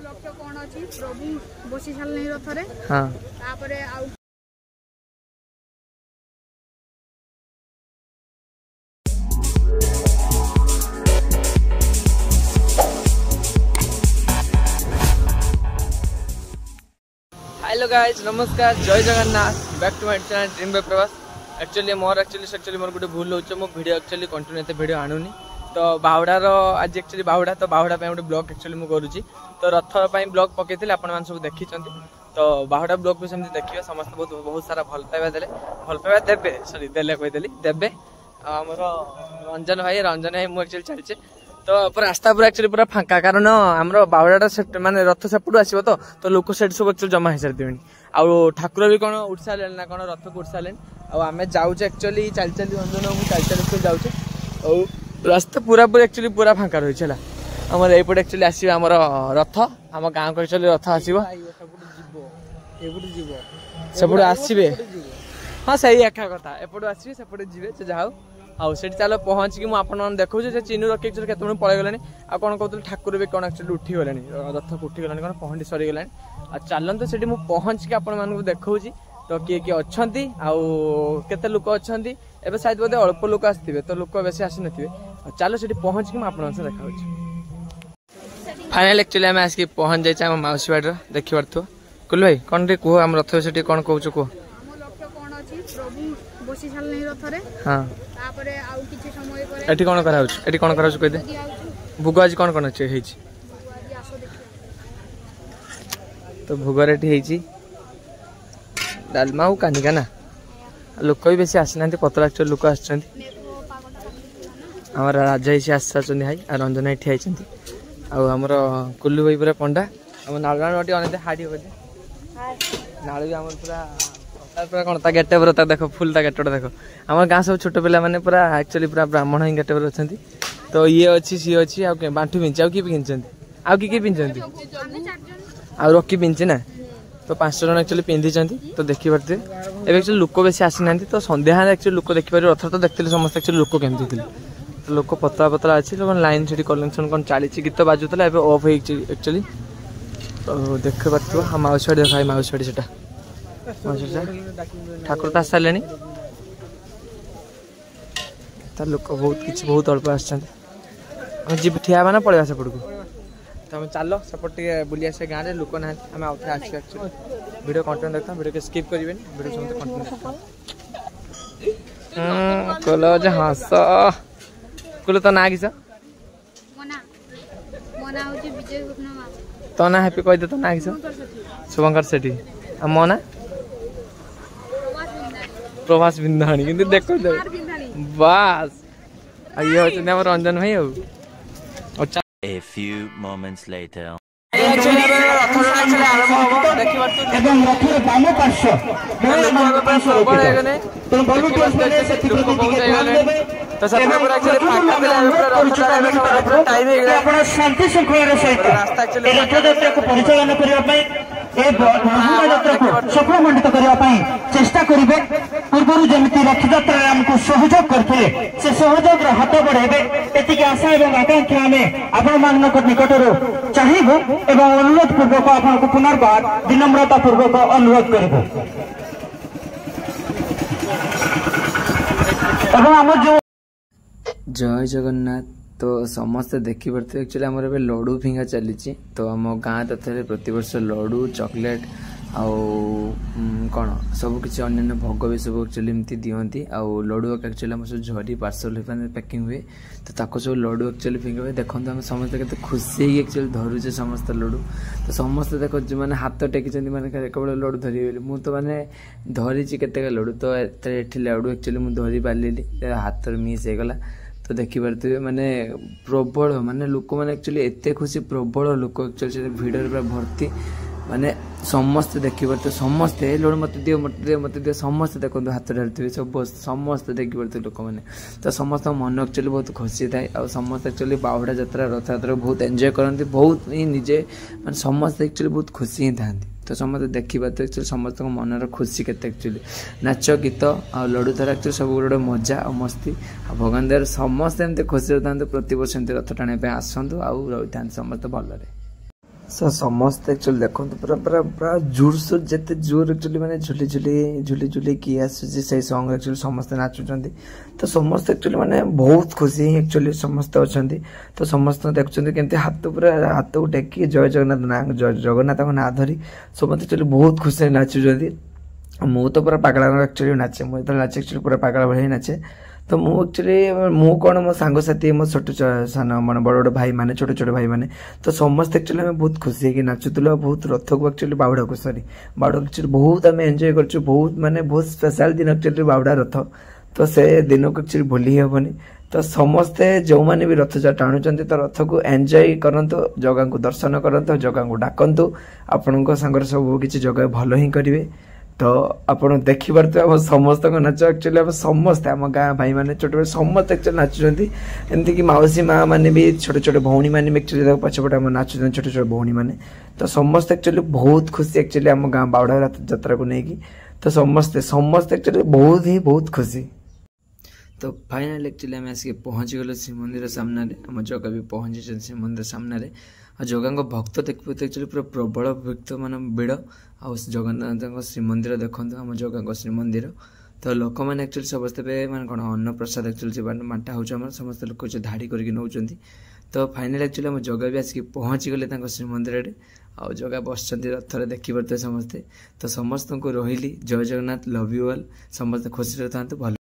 लक्ष्य कौन अछि प्रभु बसी साल नहीं रथरे हां तापरे आउ हेलो गाइज नमस्कार जय Jagannath back to my channel dream by Pravas. Actually मोर गोटे भूल हो वीडियो एक्चुअली कंटिन्यू एते वीडियो आणुनी तो बाहुडार आज एक्चुअली बाहुडा तो बाहुडा गोटे ब्लॉग एक्चुअली मुझे करुँची तो रथ ब्लॉग पकई आपण मैंने सब देखी तो बाहुडा ब्लॉग भी सेमती देखिए समस्त बहुत सारा भल पाइबा देवे सॉरी देले कहीदेली देवे आमर रंजन भाई मुझे चलचे तो पूरा रास्ता पूरा एक्चुअली पूरा फांका कारण आम बाहुड़ा माने रथ सेपटू आसो तो लोक से सब एक्चुअली जमा हो सारी आउ ठाकुर भी कौन उठ सारे ना कौन रथ को उठ सारे आम जाऊे एक्चुअली चल रंजन मुझे जाऊे और रास्ता पूरा पूरा एक्चुअली पूरा फांका रही है आमर एपटे एक्चुअली आसो आम रथ आम गाँव को एक्चुअली रथ आसो सेपटू आसवे हाँ सही एका कथा एपटू आसवे सेपटे जी जाओ आउ से चलो पहुँचिक मुझे देखा चिन्ह रखी एक्चुअली केत पलि गलानी आ कौन कहते ठाकुर भी कौन एक्चुअली उठीगला रथ को उठीगलानी कौन पहंडी सरीगला आ चलते से पहुँचिक आपको देखा तो किए किए अच्छा आते लोक अच्छा एवं शायद बोधे अल्प लोक आसते तो लोक बेस आसी ना चलो से पहुँचिक मुझे देखा फाइनाल एक्चुअली आम आसिक पहुँच जाइए आम मौसी बाड़ी देखी पार्थ कुल भाई कौन टे कह आम रथ से कौन कहूँ कह प्रभु बसी साल नहीं रथरे हाँ तापरे आउ किछि समय परे एठी कोन करा होछ एठी कोन करा होछ कहि दे भोग आज कोन कोन अछि हेछि तो भोगर एठी हेछि डालमा उ कानिका ना लोक भी बेसी आसी नांती पतला एक्चुअली लोक आछंती हमर राजा हिसी आछंती हाई आ रंजन एठी आइछंती आ हमर कुल्लू भाई पूरा पंडा हम नालरान वाटी अनेते हाडी होते नाल भी हमर पूरा कौन गेटे पर देखो फुल गेट देखो आम गाँ सब छोट पिला मैंने पूरा एक्चुअली पूरा ब्राह्मण ही गेटे पर अच्छा तो ये अच्छी सी अच्छी आउ बांटू पिंच आउ किए आउ किए पिंधि आउ रकी पिंचे ना तो 5 जन एक्चुअली पिंधि तो देखी पारे एवं एक्चुअली लोक बेसी आसी ना तो संध्या एक्चुअली लोक देखिपारे रथ तो देखते समस्त एक्चुअली लोक केमती थे तो लोक पतला पतला अच्छी लोग लाइन से कलेक्शन कौन चली गीत बाजुला एवं अफ हो एक्चुअली तो देख पार्थ हाँ माउसी देखा माउसी से ठाकुर तो आस सारे लोक बहुत अल्प आम जी ठिया ना पलैया सेपट को तो आम चल सेपट बुली आस गाँव में लोक ना आम आउ थे आस वीडियो कंटेंट देखता वीडियो के स्किप करेंगे वीडियो समस्त कंटेंट देखता हस कुल तो ना किस तो ना हैप्पी कहीदे तो ना किस शुभंकर सेठी आ मो ना प्रभास बिंधाणी कि देख बस ये होते हम रंजन भाई A few moments later शांति श्रृंखला सहित परिचालन करने सफल मंडित करने चेष्टा करेंगे पूर्व जमी रथयात्रा आमको सहयोग करते से सहयोग हाथ बढ़ेबे एति आशा और आकांक्षा आम आपण निकटर चाहबू एवं अनुरोध पूर्वक आपको पुनर्बार विनम्रता पूर्वक अनुरोध करूँ जय जगन्नाथ तो समस्ते देखी पारे एक्चुअली आम लड्डू फिंगा चली तो आम गाँ तथ्य प्रतिवर्ष लड्डू चॉकलेट आउ कौन सब किसी अन्य भोग भी सब एक्चुअली एमती दिखती आउ लड्डू एक्चुअली आम सब झरी पार्सल पैकिंग हुए तो सब लड्डू एक्चुअली फिंगा हुए देखो आम समस्त के खुशी एक्चुअली धरुचे समस्त लड्डू तो समस्ते देखो जो मैंने हाथ टेकी मैंने केवल लड्डू धरी मुझे मैंने धरी केते लड्डू तो ये लड्डू एक्चुअली मुझे धरी पारे हाथ मिस होगला तो देखी पारे माने प्रबल माने लोक मैंने एक्चुअली एत खुशी प्रबल लोक एक्चुअली भिड़ पूरा भर्ती माने समस्ते देखी पारे समस्ते लड्डू मत दियो मत दियो समस्ते देखो हाथ ढालुवे सब समस्ते देखी पारे लोक मैंने तो समस्त मन एक्चुअली बहुत खुशी थाए और समस्त एक्चुअली बाहुड़ा यात्रा रथ यात्रा बहुत एंजॉय करती बहुत ही निजे माने समस्त एक्चुअली बहुत खुशी ही था तो समस्त देखी पाते एक्चुअली समस्त मनर खुशी केते एक्चुअली नाच गीत आ लड्डू थर एक्चुअली सब गोटे मजा और मस्ती भगवान दयार समस्त एमती खुशी था प्रत वर्ष एमती रथ टाणी आसतु आउ रही था समस्त भलरे समस्त एक्चुअली देखते पूरा पूरा पूरा जोरसोर जिते जोर एक्चुअली मैंने झुली झुली झुली झुली किए आसूसी से सॉन्ग एक्चुअली समस्ते नाचुं तो समस्त एक्चुअली मैंने बहुत खुशी एक्चुअली समस्त अच्छा तो समस्त देखुं केमती हाथ पूरा हाथ को टेकी जय जगन्नाथ ना जगन्नाथ ना धरी समस्त एक्चुअली बहुत खुशी नाचुं मु तो पूरा पागला एक्चुअली नाचे मुझे नाचे एक्चुअली पूरा पागला भाई नाचे तो मु एक्चुअली मु कौन मो सांगसाथी मो छोट सान मान बड़ बड़ भाई माने छोटे छोटे भाई माने तो समस्त एक्चुअली आम बहुत खुशी है नाचुलु बहुत रथ को एक्चुअली बावड़ा को सरी बावड़ा एक्चुअली बहुत आम एंजॉय कर बहुत माने बहुत स्पेशल दिन एक्चुअली बावड़ा रथ तो से दिन को एक्चुअली भूली हेबनी तो समस्ते जो मैंने भी रथ टाणुंट तो रथ को एंजॉय करंतु जगह को दर्शन करंतु जगह को डाकंतु आपण सांगर सब किसी जगह भल ही करेंगे तो आपण देखी पार्थे आम समस्त नाच एक्चुअली आम समस्ते आम गाँ भाई मैंने छोटे समस्त एक्चुअली नाचुंट एमती कि मौसी माँ मैंने भी छोटे छोटे भौणी मैंने भी एक्चुअली पछपटे आम नाचुं छोटे छोटे भौणी मैंने तो समस्त एक्चुअली बहुत खुशी एक्चुअली आम गाँ बावड़ा रथ यात्रा को लेकिन तो समस्ते समस्त एक्चुअली बहुत खुशी तो फाइनाल एक्चुअली आम आसिक पहुँची गलु श्रीमंदिर सामने आम जगह भी पहुँची श्रीमंदिर सामने जगह भक्त देखिए तो एक्चुअली पूरा प्रबल भक्त मान भिड़ आ जगन्नाथ श्रीमंदिर देखो आम जगह श्रीमंदिर तो लोक मैंने एक्चुअली समस्ते मान कौन अन्न प्रसाद एक्चुअली बांटा हो समस्त लोग धाड़ी करके नौ तो फाइनाल एक्चुअली आम जगह भी आसिक पहुँची गले श्रीमंदिर आ जगह बस रथर देखिपे समस्ते तो समस्त को रही जय जगन्नाथ लव यू ऑल समस्त खुशी था भल।